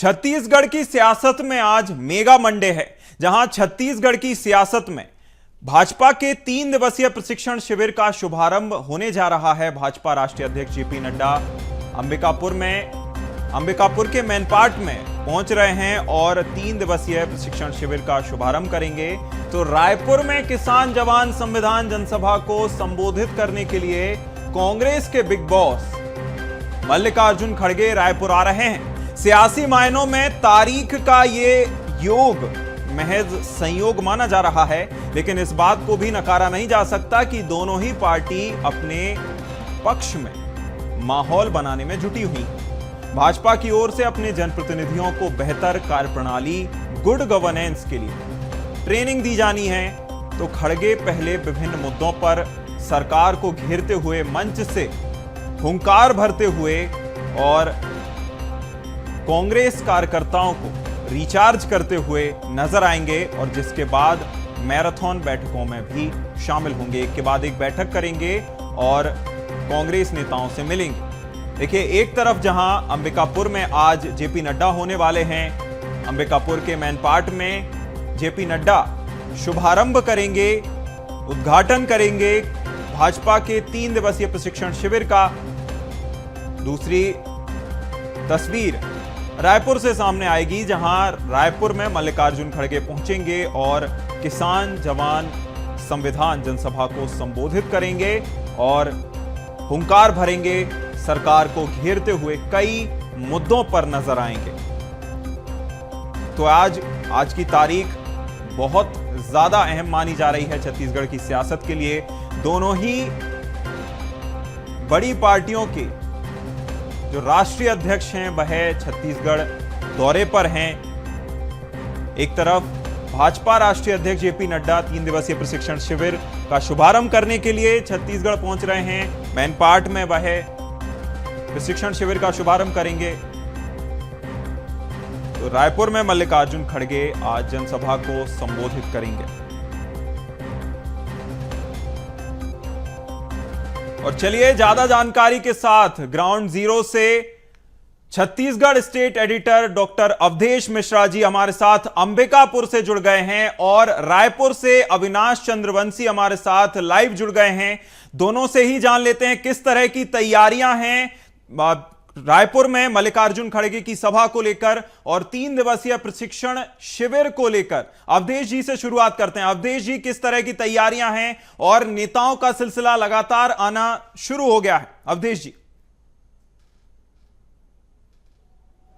छत्तीसगढ़ की सियासत में आज मेगा मंडे है, जहां छत्तीसगढ़ की सियासत में भाजपा के 3 दिवसीय प्रशिक्षण शिविर का शुभारंभ होने जा रहा है। भाजपा राष्ट्रीय अध्यक्ष जेपी नड्डा अंबिकापुर के मैनपाट में पहुंच रहे हैं और 3 दिवसीय प्रशिक्षण शिविर का शुभारंभ करेंगे। तो रायपुर में किसान जवान संविधान जनसभा को संबोधित करने के लिए कांग्रेस के बिग बॉस मल्लिकार्जुन खड़गे रायपुर आ रहे हैं। सियासी मायनों में तारीख का ये योग महज संयोग माना जा रहा है, लेकिन इस बात को भी नकारा नहीं जा सकता कि दोनों ही पार्टी अपने पक्ष में माहौल बनाने में जुटी हुई। भाजपा की ओर से अपने जनप्रतिनिधियों को बेहतर कार्यप्रणाली, गुड गवर्नेंस के लिए ट्रेनिंग दी जानी है। तो खड़गे पहले विभिन्न मुद्दों पर सरकार को घेरते हुए मंच से हुंकार भरते हुए और कांग्रेस कार्यकर्ताओं को रिचार्ज करते हुए नजर आएंगे और जिसके बाद मैराथन बैठकों में भी शामिल होंगे। एक के बाद एक बैठक करेंगे और कांग्रेस नेताओं से मिलेंगे। देखिए, एक तरफ जहां अंबिकापुर में आज जेपी नड्डा होने वाले हैं, अंबिकापुर के मैनपाट में जेपी नड्डा शुभारंभ करेंगे, उद्घाटन करेंगे भाजपा के 3 दिवसीय प्रशिक्षण शिविर का। दूसरी तस्वीर रायपुर से सामने आएगी, जहां रायपुर में मल्लिकार्जुन खड़गे पहुंचेंगे और किसान जवान संविधान जनसभा को संबोधित करेंगे और हुंकार भरेंगे, सरकार को घेरते हुए कई मुद्दों पर नजर आएंगे। तो आज की तारीख बहुत ज्यादा अहम मानी जा रही है छत्तीसगढ़ की सियासत के लिए। दोनों ही बड़ी पार्टियों के जो राष्ट्रीय अध्यक्ष हैं वह छत्तीसगढ़ दौरे पर हैं। एक तरफ भाजपा राष्ट्रीय अध्यक्ष जेपी नड्डा 3 दिवसीय प्रशिक्षण शिविर का शुभारंभ करने के लिए छत्तीसगढ़ पहुंच रहे हैं। मैनपाट में वह प्रशिक्षण शिविर का शुभारंभ करेंगे। तो रायपुर में मल्लिकार्जुन खड़गे आज जनसभा को संबोधित करेंगे। और चलिए ज्यादा जानकारी के साथ ग्राउंड जीरो से Chhattisgarh state editor doctor Awadhesh Mishra ji हमारे साथ अंबिकापुर से जुड़ गए हैं और रायपुर से अविनाश चंद्रवंशी हमारे साथ लाइव जुड़ गए हैं। दोनों से ही जान लेते हैं किस तरह की तैयारियां हैं रायपुर में मल्लिकार्जुन खड़गे की सभा को लेकर और 3 दिवसीय प्रशिक्षण शिविर को लेकर। अवधेश जी से शुरुआत करते हैं। अवधेश जी, किस तरह की तैयारियां हैं और नेताओं का सिलसिला लगातार आना शुरू हो गया है? अवधेश जी।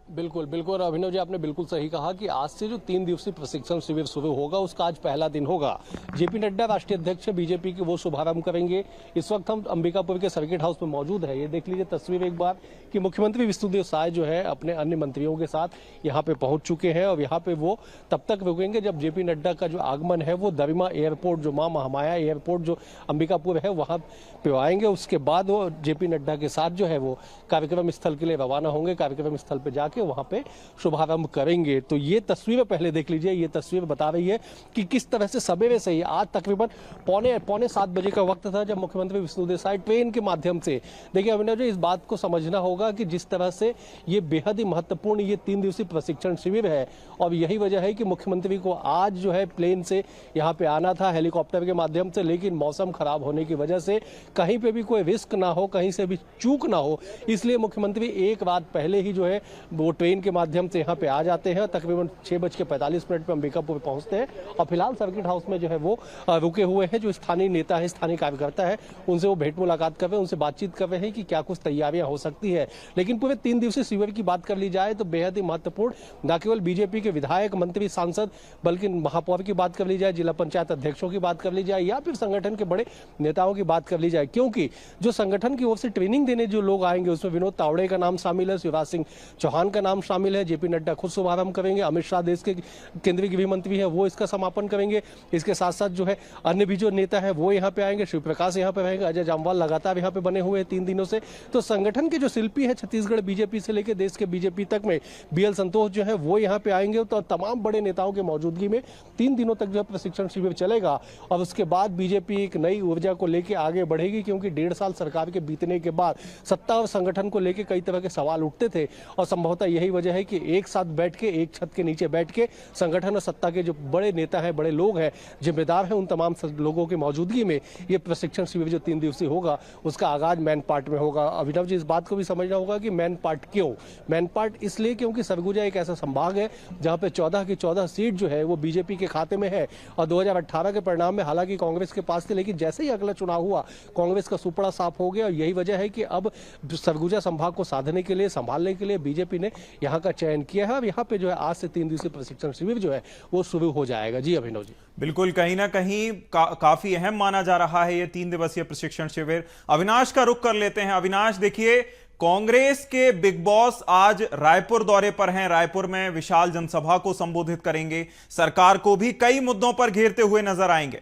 बिल्कुल बिल्कुल अभिनव जी, आपने बिल्कुल सही कहा कि आज से जो 3 दिवसीय प्रशिक्षण शिविर शुरू होगा उसका आज पहला दिन होगा। जेपी नड्डा राष्ट्रीय अध्यक्ष बीजेपी के, वो शुभारंभ करेंगे। इस वक्त हम अंबिकापुर के सर्किट हाउस में मौजूद है। ये देख लीजिए तस्वीर एक बार कि मुख्यमंत्री विष्णुदेव साय जो है अपने अन्य मंत्रियों के साथ यहाँ पे पहुंच चुके हैं और यहाँ पे वो तब तक रुकेंगे जब जेपी नड्डा का जो आगमन है वो दरिमा एयरपोर्ट, जो मां महामाया एयरपोर्ट जो अंबिकापुर है वहां पे आएंगे। उसके बाद वो जेपी नड्डा के साथ जो है वो कार्यक्रम स्थल के लिए रवाना होंगे। कार्यक्रम स्थल पे जाके वहां पे शुभारंभ करेंगे। तो ये तस्वीर पहले देख लीजिए। ये तस्वीर बता रही है कि किस तरह से सवेरे से ही आज तकरीबन पौने 7 बजे का वक्त था जब मुख्यमंत्री विष्णुदेव साय ट्रेन के माध्यम से, देखिए अभिनव जी, इस बात को समझना होगा कि जिस तरह से ये बेहद ही महत्वपूर्ण ये 3 दिवसीय प्रशिक्षण शिविर है और यही वजह है कि मुख्यमंत्री को आज जो है प्लेन से यहाँ पे आना था हेलीकॉप्टर के माध्यम से, लेकिन मौसम खराब होने की वजह से कहीं पे भी कोई रिस्क ना हो, कहीं से भी चूक ना हो, इसलिए मुख्यमंत्री एक रात पहले ही जो है वो ट्रेन के माध्यम से यहाँ पे आ जाते हैं। तकरीबन 6:45 पे अंबिकापुर पहुंचते हैं और फिलहाल सर्किट हाउस में जो है वो रुके हुए हैं। जो स्थानीय नेता है, स्थानीय कार्यकर्ता है, उनसे वो भेंट मुलाकात कर रहे हैं, उनसे बातचीत कर रहे हैं कि क्या कुछ तैयारियां हो सकती है। लेकिन पूरे 3 दिवसीय शिविर की बात कर ली जाए तो बेहद ही महत्वपूर्ण, न केवल बीजेपी के विधायक, मंत्री, सांसद, बल्कि महापौर की बात कर ली जाए, जिला पंचायत अध्यक्षों की बात कर ली जाए या फिर संगठन के बड़े नेताओं की बात कर ली जाए, क्योंकि जो संगठन की ओर से ट्रेनिंग देने जो लोग आएंगे उसमें विनोद तावड़े का नाम शामिल है, शिवराज सिंह चौहान का नाम शामिल है, जेपी नड्डा खुद शुभारंभ करेंगे, अमित शाह देश के केंद्रीय गृह मंत्री है वो इसका समापन करेंगे। इसके साथ साथ जो है अन्य भी जो नेता है वो यहाँ पे आएंगे, शिव प्रकाश यहाँ पे रहेंगे, अजय जामवाल लगातार यहाँ पे बने हुए हैं 3 दिनों से। तो संगठन के जो शिल्पी है छत्तीसगढ़ बीजेपी से लेकर देश के बीजेपी तक में, बीएल संतोष जो है वो यहाँ पे आएंगे। तो तमाम बड़े नेताओं की मौजूदगी में 3 दिनों तक जो है प्रशिक्षण शिविर चलेगा और उसके बाद बीजेपी एक नई ऊर्जा को लेकर आगे बढ़ेगी, क्योंकि 1.5 साल सरकार के बीतने के बाद सत्ता और संगठन को लेकर कई तरह के सवाल उठते थे और संभवतः का यही वजह है कि एक साथ बैठ के, एक छत के नीचे बैठ के संगठन और सत्ता के जो बड़े नेता हैं, बड़े लोग हैं, जिम्मेदार हैं, उन तमाम लोगों की मौजूदगी में ये प्रशिक्षण शिविर जो 3 दिवसीय होगा उसका आगाज मैन पार्ट में होगा। अभिनव जी, इस बात को भी समझना होगा कि मैन पार्ट क्यों? मैन पार्ट इसलिए क्योंकि सरगुजा एक ऐसा संभाग है जहां पे 14 की 14 सीट जो है वो बीजेपी के खाते में है और 2018 के परिणाम में हालांकि कांग्रेस के पास थे, लेकिन जैसे ही अगला चुनाव हुआ कांग्रेस का सुपड़ा साफ हो गया और यही वजह है कि अब सरगुजा संभाग को साधने के लिए, संभालने के लिए बीजेपी ने यहां का चयन किया है। अब यहां पे जो है आज से 3 दिवसीय प्रशिक्षण शिविर जो है वो शुरू हो जाएगा। जी अभिनव जी, बिल्कुल, कहीं ना कहीं काफी अहम माना जा रहा है ये 3 दिवसीय प्रशिक्षण शिविर। अविनाश का रुख कर लेते हैं। अविनाश, देखिए, कांग्रेस के बिग बॉस आज रायपुर दौरे पर हैं। रायपुर में विशाल जनसभा को संबोधित करेंगे, सरकार को भी कई मुद्दों पर घेरते हुए नजर आएंगे।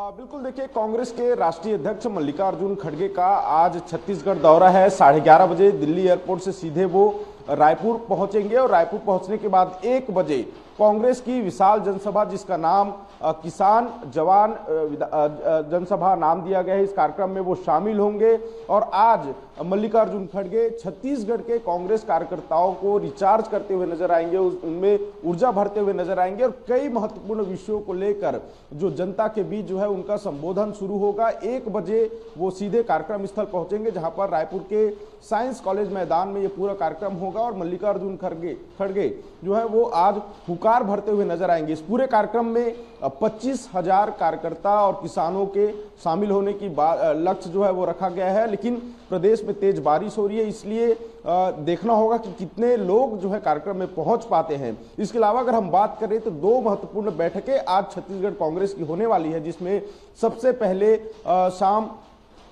बिल्कुल, देखिए, कांग्रेस के राष्ट्रीय अध्यक्ष मल्लिकार्जुन खड़गे का आज छत्तीसगढ़ दौरा है। 11:30 बजे दिल्ली एयरपोर्ट से सीधे वो रायपुर पहुंचेंगे और रायपुर पहुंचने के बाद 1 बजे कांग्रेस की विशाल जनसभा, जिसका नाम किसान जवान जनसभा नाम दिया गया है, इस कार्यक्रम में वो शामिल होंगे। और आज मल्लिकार्जुन खड़गे छत्तीसगढ़ के कांग्रेस कार्यकर्ताओं को रिचार्ज करते हुए नजर आएंगे, उनमें ऊर्जा भरते हुए नजर आएंगे और कई महत्वपूर्ण विषयों को लेकर जो जनता के बीच जो है उनका संबोधन शुरू होगा। 1 बजे वो सीधे कार्यक्रम स्थल पहुंचेंगे, जहां पर रायपुर के साइंस कॉलेज मैदान में ये पूरा कार्यक्रम होगा और मल्लिकार्जुन खड़गे जो है वो आज हुकार भरते हुए नजर आएंगे। इस पूरे कार्यक्रम में 25,000 कार्यकर्ता और किसानों के शामिल होने की लक्ष्य जो है वो रखा गया है, लेकिन प्रदेश में तेज बारिश हो रही है, इसलिए देखना होगा कि कितने लोग जो है कार्यक्रम में पहुंच पाते हैं। इसके अलावा अगर हम बात करें तो 2 महत्वपूर्ण बैठकें आज छत्तीसगढ़ कांग्रेस की होने वाली है, जिसमें सबसे पहले शाम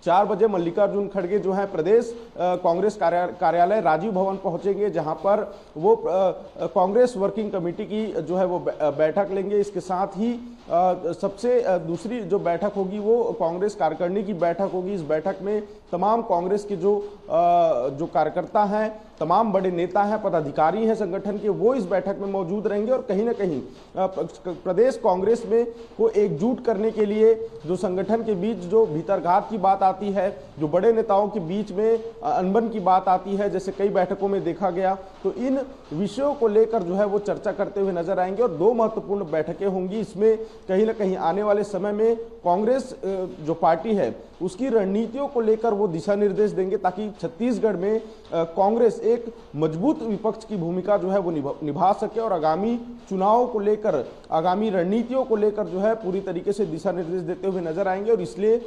4 बजे मल्लिकार्जुन खड़गे जो है प्रदेश कांग्रेस कार्यालय राजीव भवन पहुंचेंगे, जहां पर वो कांग्रेस वर्किंग कमेटी की जो है वो बैठक लेंगे। इसके साथ ही सबसे दूसरी जो बैठक होगी वो कांग्रेस कार्यकारिणी की बैठक होगी। इस बैठक में तमाम कांग्रेस के जो कार्यकर्ता हैं, तमाम बड़े नेता हैं, पदाधिकारी हैं संगठन के, वो इस बैठक में मौजूद रहेंगे और कहीं ना कहीं प्रदेश कांग्रेस में को एकजुट करने के लिए जो संगठन के बीच जो भीतरघात की बात आती है, जो बड़े नेताओं के बीच में अनबन की बात आती है, जैसे कई बैठकों में देखा गया, तो इन विषयों को लेकर जो है वो चर्चा करते हुए नजर आएंगे और 2 महत्वपूर्ण बैठकें होंगी। इसमें कहीं ना कहीं आने वाले समय में कांग्रेस जो पार्टी है उसकी रणनीतियों को लेकर वो दिशा निर्देश देंगे, ताकि छत्तीसगढ़ में कांग्रेस एक मजबूत विपक्ष की भूमिका जो है वो निभा सके और आगामी चुनाव को लेकर, आगामी रणनीतियों को लेकर जो है पूरी तरीके से दिशा निर्देश देते हुए नजर आएंगे। और इसलिए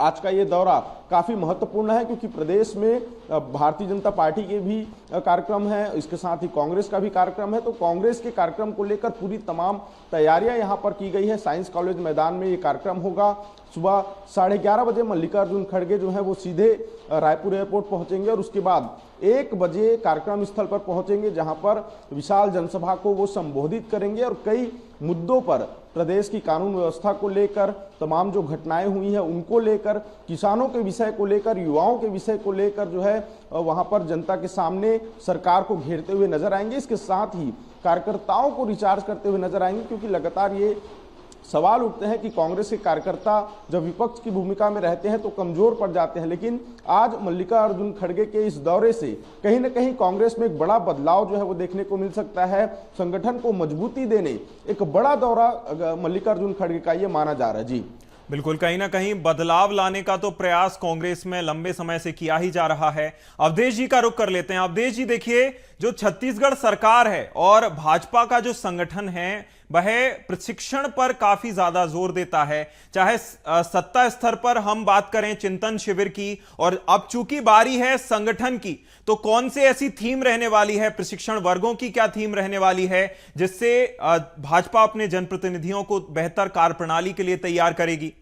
आज का ये दौरा काफी महत्वपूर्ण है, क्योंकि प्रदेश में भारतीय जनता पार्टी के भी कार्यक्रम है, इसके साथ ही कांग्रेस का भी कार्यक्रम है। तो कांग्रेस के कार्यक्रम को लेकर पूरी तमाम तैयारियां यहां पर की गई है। साइंस कॉलेज मैदान में ये कार्यक्रम होगा। सुबह 11:30 बजे मल्लिकार्जुन खड़गे जो है वो सीधे रायपुर एयरपोर्ट पहुंचेंगे और उसके बाद 1 बजे कार्यक्रम स्थल पर पहुंचेंगे, जहां पर विशाल जनसभा को वो संबोधित करेंगे और कई मुद्दों पर, प्रदेश की कानून व्यवस्था को लेकर, तमाम जो घटनाएं हुई हैं उनको लेकर, किसानों के विषय को लेकर, युवाओं के विषय को लेकर जो है वहां पर जनता के सामने सरकार को घेरते हुए नजर आएंगे। इसके साथ ही कार्यकर्ताओं को रिचार्ज करते हुए नजर आएंगे, क्योंकि लगातार ये सवाल उठते हैं कि कांग्रेस के कार्यकर्ता जब विपक्ष की भूमिका में रहते हैं तो कमजोर पड़ जाते हैं, लेकिन आज मल्लिकार्जुन खड़गे के इस दौरे से कहीं ना कहीं कांग्रेस में एक बड़ा बदलाव जो है वो देखने को मिल सकता है। संगठन को मजबूती देने एक बड़ा दौरा मल्लिकार्जुन खड़गे का ये माना जा रहा है। जी बिल्कुल, कहीं ना कहीं बदलाव लाने का तो प्रयास कांग्रेस में लंबे समय से किया ही जा रहा है। अवधेश जी का रुख कर लेते हैं। अवधेश जी, देखिए, जो छत्तीसगढ़ सरकार है और भाजपा का जो संगठन है वह प्रशिक्षण पर काफी ज्यादा जोर देता है, चाहे सत्ता स्तर पर हम बात करें चिंतन शिविर की, और अब चूंकि बारी है संगठन की, तो कौन से ऐसी थीम रहने वाली है, प्रशिक्षण वर्गों की क्या थीम रहने वाली है, जिससे भाजपा अपने जनप्रतिनिधियों को बेहतर कार्यप्रणाली के लिए तैयार करेगी?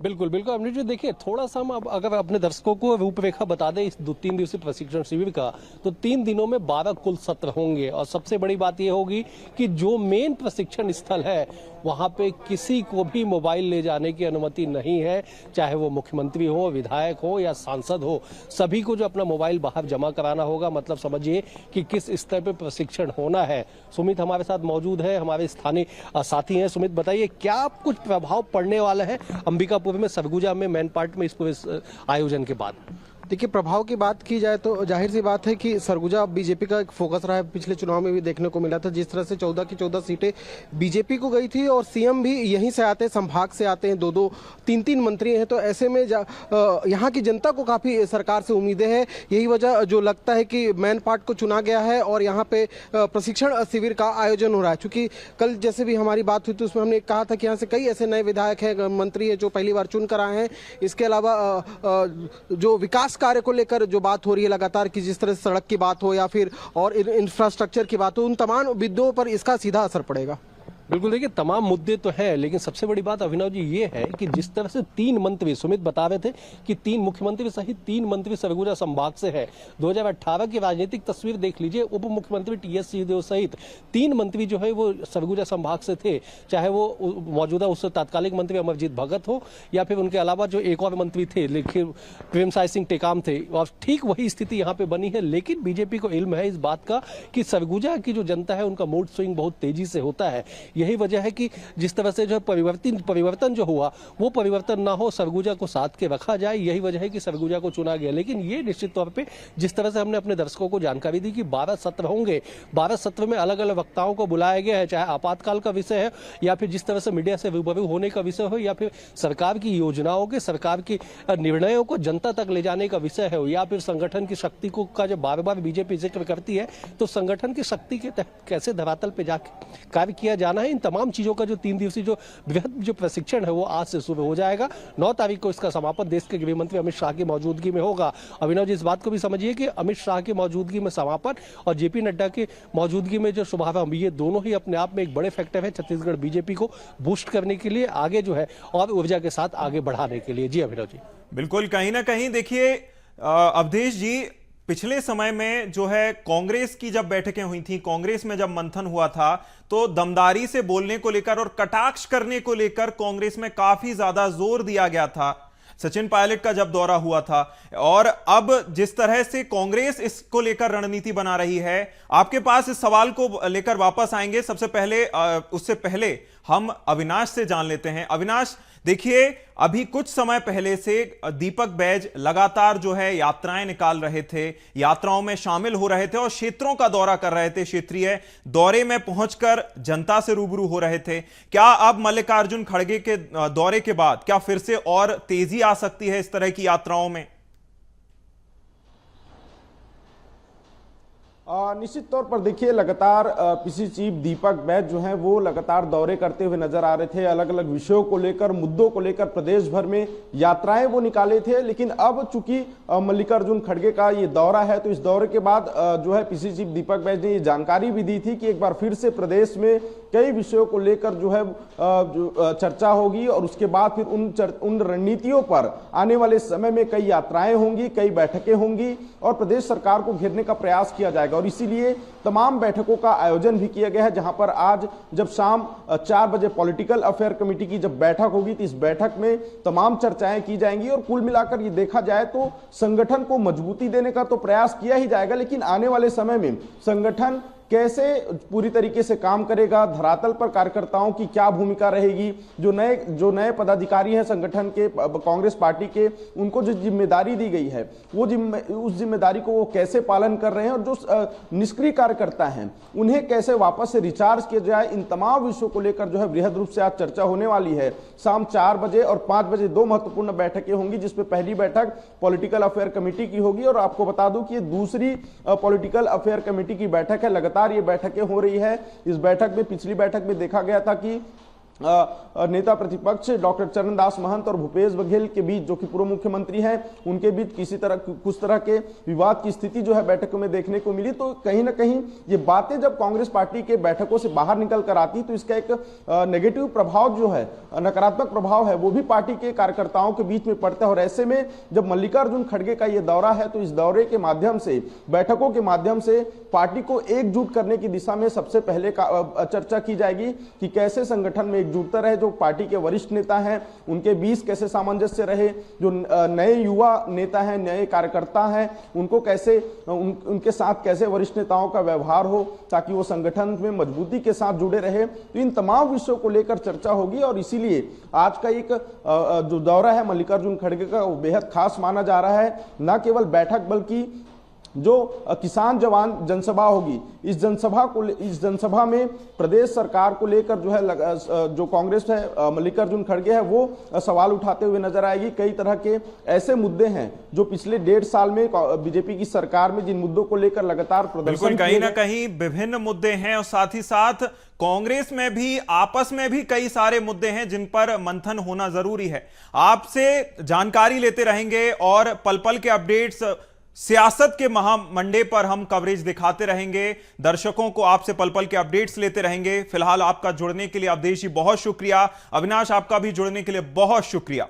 बिल्कुल बिल्कुल अमरीश जी, देखिए थोड़ा सा हम अब अगर अपने दर्शकों को रूपरेखा बता दें इस 2-3 दिवसीय प्रशिक्षण शिविर का, तो 3 दिनों में 12 कुल सत्र होंगे। और सबसे बड़ी बात यह होगी कि जो मेन प्रशिक्षण स्थल है वहां पे किसी को भी मोबाइल ले जाने की अनुमति नहीं है, चाहे वो मुख्यमंत्री हो, विधायक हो या सांसद हो। सभी को जो अपना मोबाइल बाहर जमा कराना होगा। मतलब समझिए कि किस स्तर पे प्रशिक्षण होना है। सुमित हमारे साथ मौजूद है, हमारे स्थानीय साथी हैं। सुमित, बताइए क्या कुछ प्रभाव पड़ने वाला है अंबिकापुर में, सरगुजा में, मैन पार्ट में इस पूरे आयोजन के बाद? देखिए, प्रभाव की बात की जाए तो जाहिर सी बात है कि सरगुजा बीजेपी का एक फोकस रहा है। पिछले चुनाव में भी देखने को मिला था जिस तरह से 14 की 14 सीटें बीजेपी को गई थी और सीएम भी यहीं से आते हैं, संभाग से आते हैं, 2-2, 3-3 मंत्री हैं। तो ऐसे में यहाँ की जनता को काफ़ी सरकार से उम्मीदें हैं। यही वजह जो लगता है कि मैन पार्ट को चुना गया है और यहाँ पे प्रशिक्षण शिविर का आयोजन हो रहा है। चूँकि कल जैसे भी हमारी बात हुई थी उसमें हमने कहा था कि यहाँ से कई ऐसे नए विधायक हैं, मंत्री हैं जो पहली बार चुन कर आए हैं। इसके अलावा जो विकास कार्य को लेकर जो बात हो रही है लगातार, कि जिस तरह से सड़क की बात हो या फिर और इंफ्रास्ट्रक्चर की बात हो, उन तमाम मुद्दों पर इसका सीधा असर पड़ेगा। बिल्कुल, देखिए तमाम मुद्दे तो हैं, लेकिन सबसे बड़ी बात अभिनव जी ये है कि जिस तरह से 3 मंत्री, सुमित बता रहे थे कि 3 मुख्यमंत्री सहित 3 मंत्री सरगुजा संभाग से है। 2018 की राजनीतिक तस्वीर देख लीजिए, उप मुख्यमंत्री टीएस सिंहदेव सहित 3 मंत्री जो है वो सरगुजा संभाग से थे, चाहे वो मौजूदा उस तत्कालिक मंत्री अमरजीत भगत हो या फिर उनके अलावा जो एक और मंत्री थे लेकिन प्रेमसाय सिंह टेकाम थे। और ठीक वही स्थिति यहाँ पे बनी है। लेकिन बीजेपी को इल्म है इस बात का कि सरगुजा की जो जनता है उनका मूड स्विंग बहुत तेजी से होता है। यही वजह है कि जिस तरह से जो परिवर्तन जो हुआ वो परिवर्तन ना हो, सरगुजा को साथ के रखा जाए। यही वजह है कि सरगुजा को चुना गया। लेकिन ये निश्चित तौर पे जिस तरह से हमने अपने दर्शकों को जानकारी दी कि 12 सत्र होंगे, 12 सत्र में अलग अलग वक्ताओं को बुलाया गया है, चाहे आपातकाल का विषय है या फिर जिस तरह से मीडिया से रूबरू होने का विषय हो या फिर सरकार की योजनाओं के, सरकार की निर्णयों को जनता तक ले जाने का विषय है या फिर संगठन की शक्ति को का जब बार बार बीजेपी जिक्र करती है तो संगठन की शक्ति के तहत कैसे धरातल पे जाकर कार्य किया जाना है। इन तमाम चीजों का जो 3 दिवसीय जो बृहद जो प्रशिक्षण है वो आज से शुरू हो जाएगा। 9 तारीख को इसका समापन देश के गृह मंत्री अमित शाह की मौजूदगी में होगा। अभिनव जी, इस बात को भी समझिए कि अमित शाह की मौजूदगी में समापन और जेपी नड्डा की मौजूदगी में जो शुभारंभ, ये दोनों ही अपने आप में एक बड़े फैक्टर है छत्तीसगढ़ बीजेपी को बूस्ट करने के लिए, आगे जो है और ऊर्जा के साथ आगे बढ़ाने के लिए। जी अभिनव जी, बिल्कुल, कहीं ना कहीं देखिए अवधेश जी, पिछले समय में जो है कांग्रेस की जब बैठकें हुई थी, कांग्रेस में जब मंथन हुआ था, तो दमदारी से बोलने को लेकर और कटाक्ष करने को लेकर कांग्रेस में काफी ज्यादा जोर दिया गया था। सचिन पायलट का जब दौरा हुआ था, और अब जिस तरह से कांग्रेस इसको लेकर रणनीति बना रही है, आपके पास इस सवाल को लेकर वापस आएंगे। सबसे पहले उससे पहले हम अविनाश से जान लेते हैं। अविनाश, देखिए अभी कुछ समय पहले से दीपक बैज लगातार जो है यात्राएं निकाल रहे थे, यात्राओं में शामिल हो रहे थे और क्षेत्रों का दौरा कर रहे थे, क्षेत्रीय दौरे में पहुंचकर जनता से रूबरू हो रहे थे। क्या अब मल्लिकार्जुन खड़गे के दौरे के बाद क्या फिर से और तेजी आ सकती है इस तरह की यात्राओं में? निश्चित तौर पर देखिए, लगातार पीसी चीफ दीपक बैज जो हैं वो लगातार दौरे करते हुए नजर आ रहे थे। अलग अलग विषयों को लेकर, मुद्दों को लेकर प्रदेश भर में यात्राएं वो निकाले थे। लेकिन अब चूंकि मल्लिकार्जुन खड़गे का ये दौरा है, तो इस दौरे के बाद जो है पीसी चीफ दीपक बैज ने ये जानकारी भी दी थी कि एक बार फिर से प्रदेश में कई विषयों को लेकर जो है चर्चा होगी और उसके बाद फिर उन रणनीतियों पर आने वाले समय में कई यात्राएं होंगी, कई बैठकें होंगी और प्रदेश सरकार को घेरने का प्रयास किया जाएगा। और इसीलिए तमाम बैठकों का आयोजन भी किया गया है, जहां पर आज जब शाम 4 बजे पॉलिटिकल अफेयर कमेटी की जब बैठक होगी तो इस बैठक में तमाम चर्चाएं की जाएंगी। और कुल मिलाकर ये देखा जाए तो संगठन को मजबूती देने का तो प्रयास किया ही जाएगा, लेकिन आने वाले समय में संगठन कैसे पूरी तरीके से काम करेगा, धरातल पर कार्यकर्ताओं की क्या भूमिका रहेगी, जो नए पदाधिकारी हैं संगठन के, कांग्रेस पार्टी के, उनको जो जिम्मेदारी दी गई है वो उस जिम्मेदारी को वो कैसे पालन कर रहे हैं और जो निष्क्रिय कार्यकर्ता हैं उन्हें कैसे वापस से रिचार्ज किया जाए, इन तमाम विषयों को लेकर जो है बृहद रूप से आज चर्चा होने वाली है। शाम 4 बजे और 5 बजे 2 महत्वपूर्ण बैठकें होंगी, जिसमें पहली बैठक पॉलिटिकल अफेयर कमेटी की होगी। और आपको बता दूं कि ये दूसरी पॉलिटिकल अफेयर कमेटी की बैठक है। लगातार ये बैठकें हो रही है। इस बैठक में, पिछली बैठक में देखा गया था कि नेता प्रतिपक्ष डॉक्टर चरणदास महंत और भूपेश बघेल के बीच, जो कि पूर्व मुख्यमंत्री हैं, उनके बीच कुछ तरह के विवाद की स्थिति जो है बैठकों में देखने को मिली। तो कहीं ना कहीं ये बातें जब कांग्रेस पार्टी के बैठकों से बाहर निकल कर आती तो इसका एक नेगेटिव प्रभाव जो है, नकारात्मक प्रभाव है, वो भी पार्टी के कार्यकर्ताओं के बीच में पड़ता है। और ऐसे में जब मल्लिकार्जुन खड़गे का ये दौरा है तो इस दौरे के माध्यम से, बैठकों के माध्यम से पार्टी को एकजुट करने की दिशा में सबसे पहले चर्चा की जाएगी कि कैसे संगठन में एकजुटता रहे, जो पार्टी के वरिष्ठ नेता हैं उनके बीच कैसे सामंजस्य रहे, जो नए युवा नेता हैं, नए कार्यकर्ता हैं, उनको कैसे उनके साथ कैसे वरिष्ठ नेताओं का व्यवहार हो ताकि वो संगठन में मजबूती के साथ जुड़े रहे। तो इन तमाम विषयों को लेकर चर्चा होगी और इसीलिए आज का एक जो दौरा है मल्लिकार्जुन खड़गे का, वो बेहद खास माना जा रहा है। न केवल बैठक बल्कि जो किसान जवान जनसभा होगी, इस जनसभा में प्रदेश सरकार को लेकर जो है जो कांग्रेस है, मल्लिकार्जुन खड़गे है, वो सवाल उठाते हुए नजर आएगी। कई तरह के ऐसे मुद्दे हैं जो पिछले 1.5 साल में बीजेपी की सरकार में जिन मुद्दों को लेकर लगातार प्रदर्शन, कहीं ना कहीं विभिन्न मुद्दे हैं और साथ ही साथ कांग्रेस में भी, आपस में भी कई सारे मुद्दे हैं जिन पर मंथन होना जरूरी है। आपसे जानकारी लेते रहेंगे और पल पल के अपडेट्स, सियासत के महामंडे पर हम कवरेज दिखाते रहेंगे, दर्शकों को आपसे पल पल के अपडेट्स लेते रहेंगे। फिलहाल आपका जुड़ने के लिए अवधेश जी बहुत शुक्रिया, अविनाश आपका भी जुड़ने के लिए बहुत शुक्रिया।